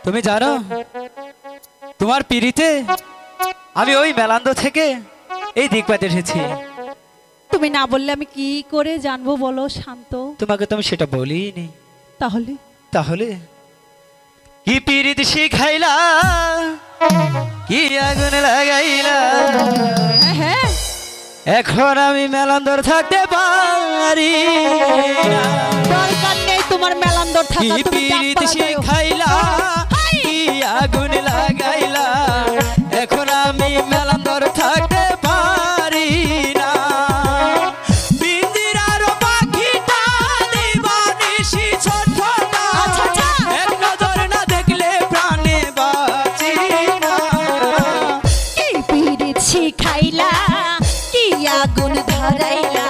তুমি জানো তোমার পিড়িতে আমি ওই মেলান্দ থেকে এই দিকপাতে এসেছি। তুমি না বললে আমি কি করে জানবো বলো শান্ত? তোমাকে তো আমি সেটা বলিনি। তাহলে তাহলে কি পিড়িত শিখাইলা, কি আগুন লাগাইলা, হ্যাঁ এখন আমি মেলান্দর থাকতে পারি না। দরকার নেই তোমার মেলান্দর থাকা, কি তুমি পিড়িত শিখাইলা, কি আগুন লাগাইলা, এখন আমি মেলান্দর থাকতে পারি না। বিন্দিরার পাখিটা দিবানিশি ছটফটা, এক নজর না দেখলে প্রাণে বাঁচি না। কি পিরিত শিখাইলা, কি আগুন ধরাইলা,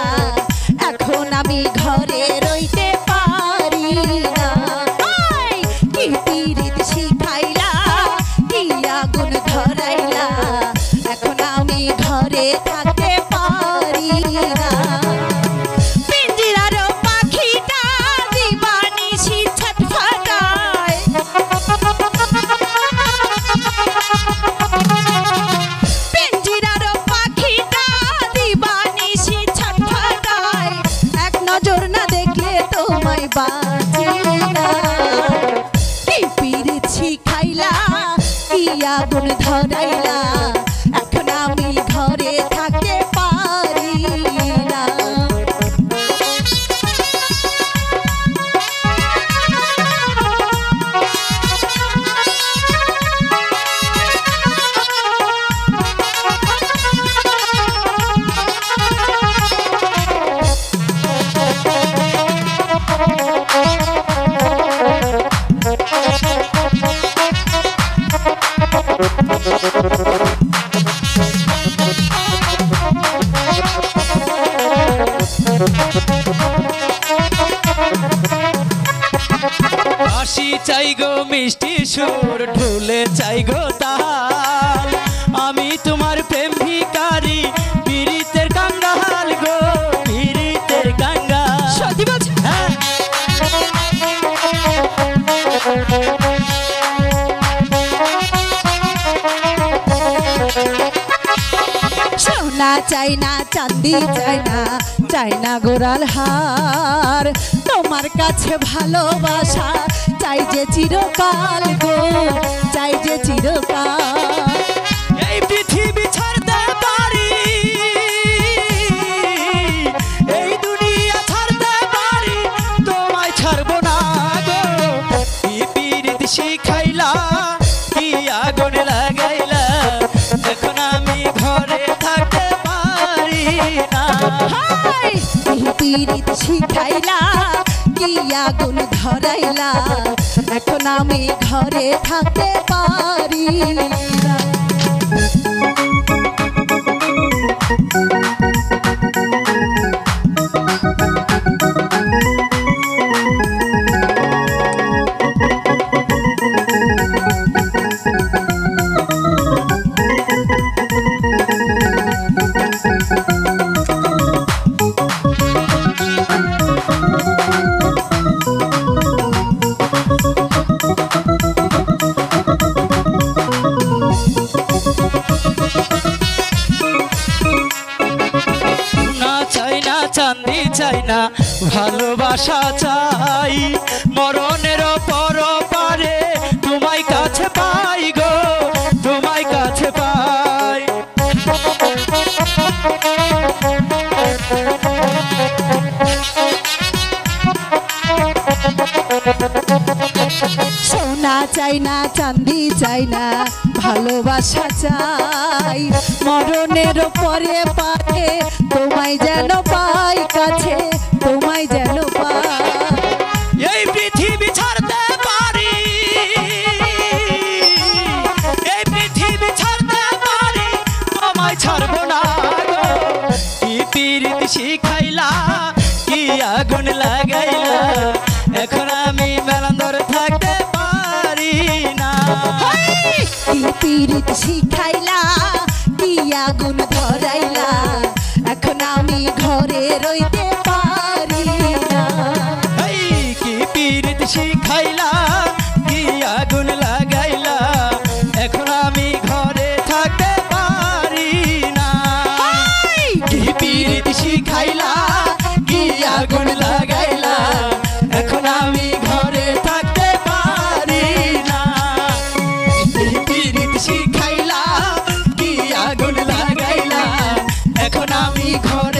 এখন আমি ঘরে রইতে পারি না। কি পিরিত শিখাইলা, কি আগুন ধরাইলা, এখন আমি ঘরে থাকতে পারি না। পিঞ্জিরার পাখিটা দিবানিশি ছটফটায়, পিঞ্জিরার পাখিটা দিবানিশি ছটফটায়, এক নজর না দেখলে তোমায় বাঁচি না। কি পিরিত শিখাইলা, কি আগুন ধরাইলা, এখন আমি ঘরে থাকতে পারি না। হাসি চাই গো মিষ্টি সুর, ঢোলে চাই গো তাল, আমি তোমার প্রেম ভিখারি, পীড়িতের কাঙ্গাল গো, পীড়িতের কাঙ্গাল। সত্যি বলছো? হ্যাঁ। সোনা চাই না, চাঁদি চাই না, চাই না গোড়াল হার, তোমার কাছে ভালোবাসা চাই যে চিরকাল গো, চাই যে চিরকাল। এই পৃথিবী ছাড়তে পারি, এই দুনিয়া ছাড়তে পারি, তোমায় ছাড়বো না গো। কি পীড়িত শিখাইলা, কি আগুন লাগাইলা, এখন আমি ঘরে থাকতে পারি না। হাই কি পীড়িত শিখাইলা, কি আগুন ধরাইলা, এখন আমি ঘরে থাকতে পারি না। চাঁদি চাই না, ভালোবাসা চাই, মরণের পর পারে তোমায় কাছে পাই গো, তোমায় কাছে পাই। সোনা চাই না, চাঁদি চাই না, ভালোবাসা চাই, মরণের পরে পারে তোমায় যেন পাই কাছে, তোমায় যেন পাই। এই পৃথিবী ছাড়তে পারি, এই পৃথিবী ছাড়তে পারি, তোমায় ছাড়বো না গো। কি পীড়িত শিখাইলা, কি আগুন লাগাইলা, এখন আমি মেলান্দর থাকতে পারি না। কি পীড়িত শিখাইলা, কি আগুন ধরাইলা, এখন আমি ঘরে রইতে পারি না। কি পীড়িত শিখাইলা, কি আগুন লাগা শিখাইলা কি আগুন লাগাইলা এখন আমি ঘরে থাকতে পারি না এই পীড়িত শিখাইলা কি আগুন লাগাইলা এখন আমি ঘরে